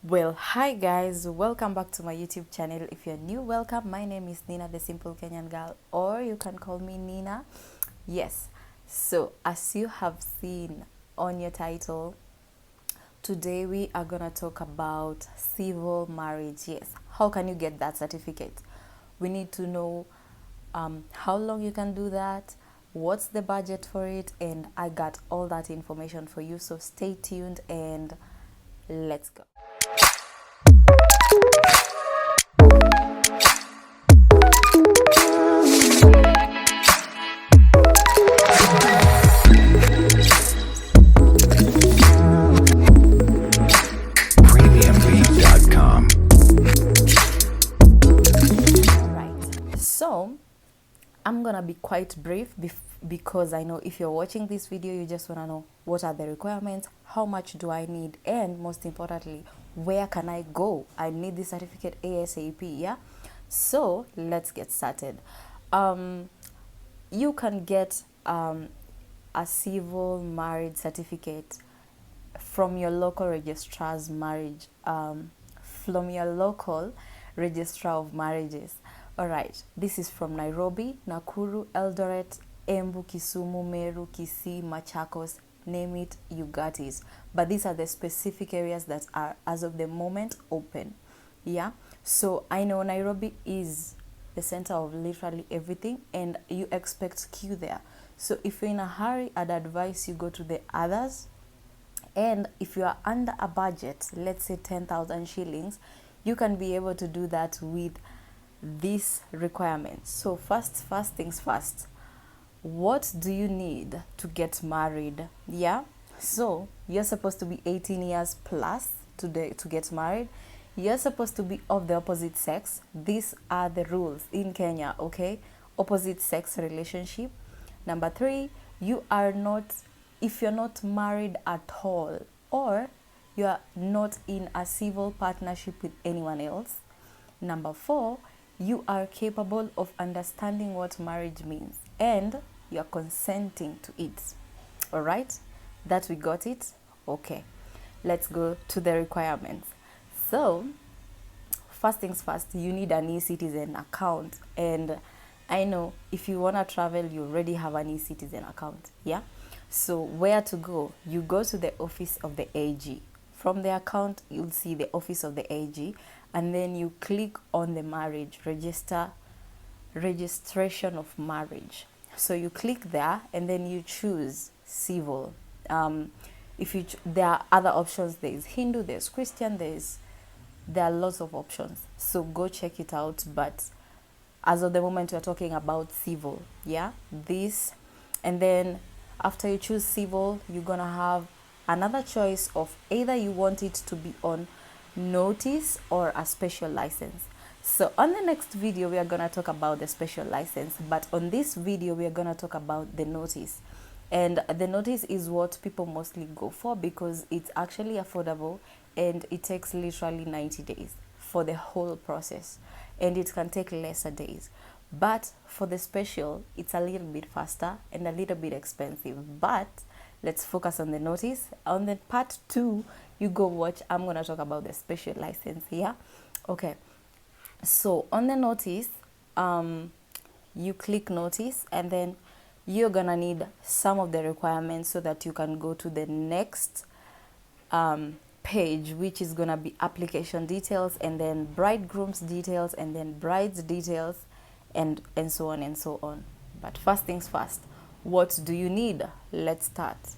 Well, hi guys, welcome back to my YouTube channel. If you're new, welcome. My name is Nina, the simple Kenyan girl, or you can call me Nina. Yes, so as you have seen on your title, today we are gonna talk about civil marriage. Yes, how can you get that certificate? We need to know how long you can do that, what's the budget for it, and I got all that information for you. So stay tuned and let's go. Premiumbeat.com. Right. So I'm gonna be quite brief because I know if you're watching this video, you just wanna know what are the requirements, how much do I need, and most importantly, where can I go? I need this certificate ASAP. Yeah. So let's get started. You can get a civil marriage certificate from your local registrar's marriage, from your local registrar of marriages. All right, this is from Nairobi, Nakuru, Eldoret, Embu, Kisumu, Meru, Kisii, Machakos, name it, you got it. But these are the specific areas that are, as of the moment, open. Yeah, so I know Nairobi is the center of literally everything, and you expect queue there. So if you're in a hurry, I'd advise you go to the others. And if you are under a budget, let's say 10,000 shillings, you can be able to do that with these requirements. So first things first, what do you need to get married? Yeah, so you're supposed to be 18 years plus to get married. You're supposed to be of the opposite sex. These are the rules in Kenya. Okay, opposite sex relationship. Number 3, you are not, if you're not married at all, or you are not in a civil partnership with anyone else. Number 4, you are capable of understanding what marriage means and you are consenting to it. All right, that we got it. Okay, let's go to the requirements. So first things first, you need an e-citizen account, and I know if you want to travel, you already have an e-citizen account. Yeah, so where to go? You go to the office of the AG. From the account, you'll see the office of the AG, and then you click on the marriage registration of marriage. So you click there, and then you choose civil. If you there are other options. There is Hindu, there's Christian, there are lots of options. So go check it out. But as of the moment, we're talking about civil. Yeah, this, and then after you choose civil, you're gonna have another choice of either you want it to be on notice or a special license. So on the next video, we are gonna talk about the special license, but on this video, we are gonna talk about the notice. And the notice is what people mostly go for because it's actually affordable and it takes literally 90 days for the whole process, and it can take lesser days. But for the special, it's a little bit faster and a little bit expensive. But let's focus on the notice. On the part 2, you go watch. I'm going to talk about the special license here. Okay. So on the notice, you click notice, and then you're gonna need some of the requirements so that you can go to the next page, which is gonna be application details, and then bridegroom's details, and then bride's details, and so on and so on. But first things first, what do you need? Let's start.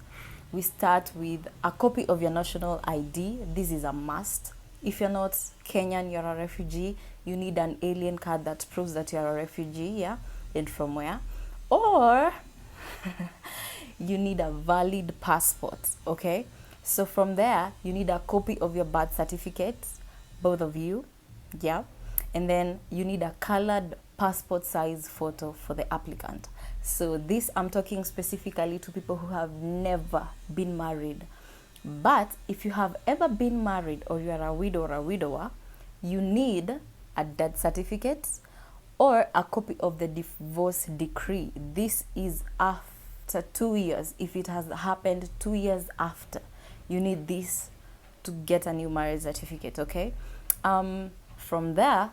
We start with a copy of your national ID. This is a must. If you're not Kenyan, you're a refugee, you need an alien card that proves that you're a refugee. Yeah, and from where? Or you need a valid passport. Okay, so from there you need a copy of your birth certificate, both of you. Yeah, and then you need a colored passport size photo for the applicant. So this, I'm talking specifically to people who have never been married. But if you have ever been married, or you are a widow or a widower, you need a death certificate or a copy of the divorce decree. This is after 2 years. If it has happened 2 years after, you need this to get a new marriage certificate, okay? From there,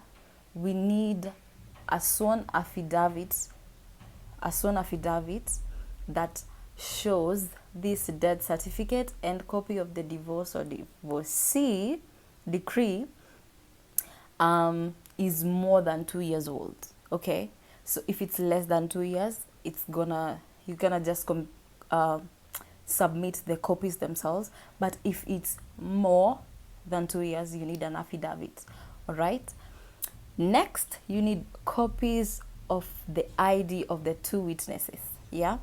we need a sworn affidavit, that shows this death certificate and copy of the divorce or divorcee decree is more than 2 years old, okay? So if it's less than 2 years, you're gonna just submit the copies themselves. But if it's more than 2 years, you need an affidavit. All right. Next, you need copies of the ID of the 2 witnesses. Yeah,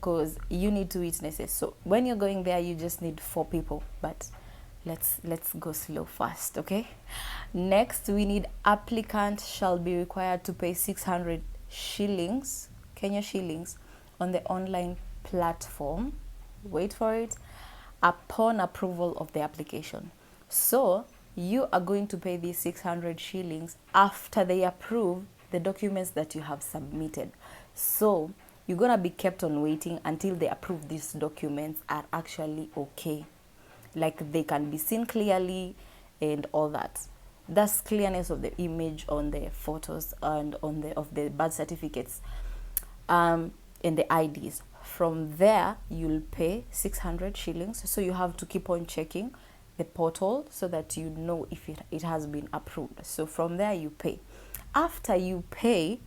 because you need 2 witnesses. So when you're going there, you just need 4 people. But let's go slow first, okay? Next, we need applicant shall be required to pay 600 shillings, Kenya shillings, on the online platform. Wait for it. Upon approval of the application. So you are going to pay these 600 shillings after they approve the documents that you have submitted. So you're gonna be kept on waiting until they approve these documents are actually okay, like they can be seen clearly and all that. That's clearness of the image on the photos and on the birth certificates and the IDs. From there, you'll pay 600 shillings. So you have to keep on checking the portal so that you know if it has been approved. So from there, you pay. After you pay,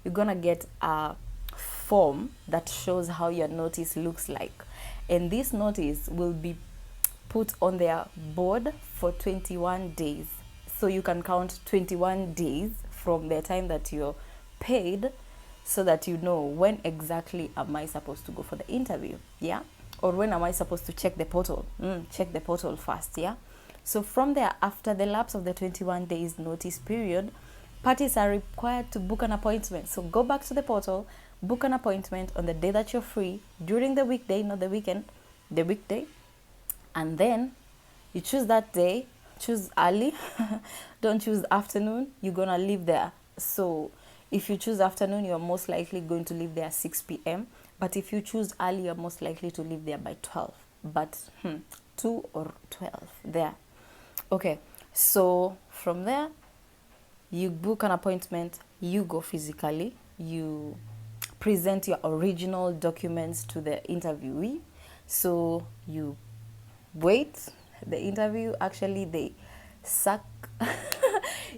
you're gonna get a form that shows how your notice looks like. And this notice will be put on their board for 21 days. So you can count 21 days from the time that you're paid, so that you know when exactly am I supposed to go for the interview, yeah? Or when am I supposed to check the portal? Check the portal first, yeah? So from there, after the lapse of the 21 days notice period, parties are required to book an appointment. So go back to the portal, book an appointment on the day that you're free, during the weekday, not the weekend, the weekday. And then you choose that day, choose early, don't choose afternoon, you're gonna leave there. So if you choose afternoon, you're most likely going to leave there 6 p.m. But if you choose early, you're most likely to leave there by 12. But 2 or 12 there. Okay, so from there, you book an appointment, you go physically, you present your original documents to the interviewee. So you wait the interview. Actually, they suck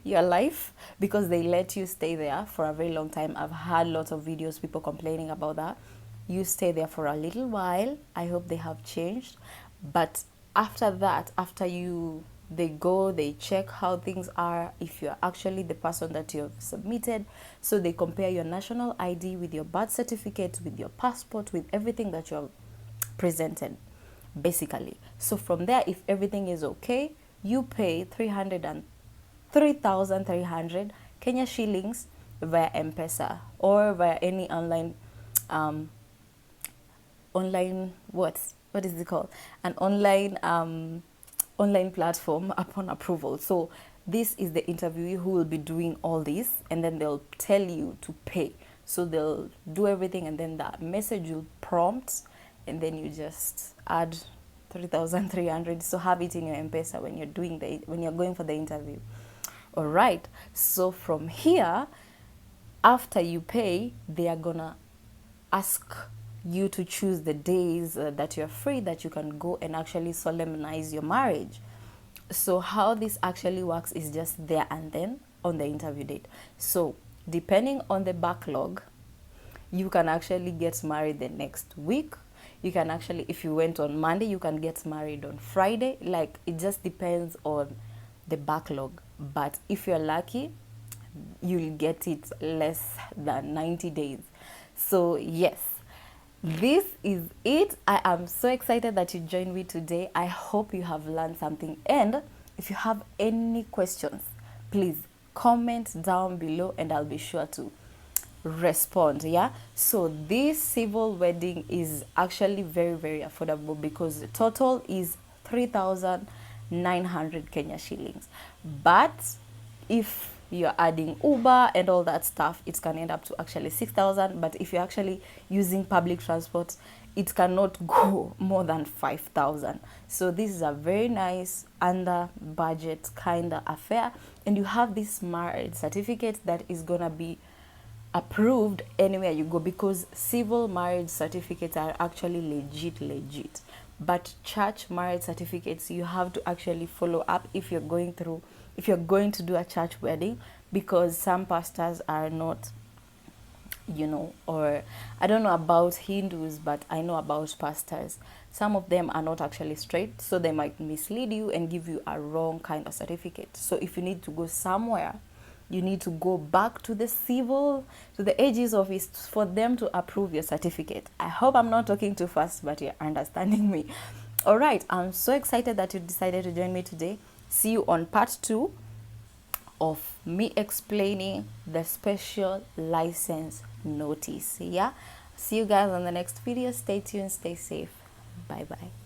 your life because they let you stay there for a very long time. I've had lots of videos, people complaining about that. You stay there for a little while. I hope they have changed. But after that, they go, they check how things are, if you're actually the person that you've submitted. So they compare your national ID with your birth certificate, with your passport, with everything that you have presented, basically. So from there, if everything is okay, you pay 3,300 Kenya shillings via M-Pesa or via any online what is it called? An online platform upon approval. So this is the interviewee who will be doing all this, and then they'll tell you to pay. So they'll do everything, and then that message will prompt, and then you just add 3,300. So have it in your M-Pesa when you're going for the interview. All right. So from here, after you pay, they are gonna ask you to choose the days that you're free, that you can go and actually solemnize your marriage. So how this actually works is just there and then on the interview date. So depending on the backlog, you can actually get married the next week. You can actually, if you went on Monday, you can get married on Friday. Like, it just depends on the backlog. But if you're lucky, you'll get it less than 90 days. So yes, this is it. I am so excited that you joined me today. I hope you have learned something. And if you have any questions, please comment down below and I'll be sure to respond. Yeah, so this civil wedding is actually very, very affordable because the total is 3,900 Kenya shillings. But if you're adding Uber and all that stuff, it can end up to actually 6,000. But if you're actually using public transport, it cannot go more than 5,000. So this is a very nice under budget kind of affair, and you have this marriage certificate that is gonna be approved anywhere you go, because civil marriage certificates are actually legit, but church marriage certificates, you have to actually follow up if you're going to do a church wedding, because some pastors are not, or I don't know about Hindus, but I know about pastors. Some of them are not actually straight, so they might mislead you and give you a wrong kind of certificate. So if you need to go somewhere, you need to go back to the AG's office for them to approve your certificate. I hope I'm not talking too fast, but you're understanding me. All right, I'm so excited that you decided to join me today. See you on part 2 of me explaining the special license notice. Yeah, see you guys on the next video. Stay tuned, stay safe. Bye bye.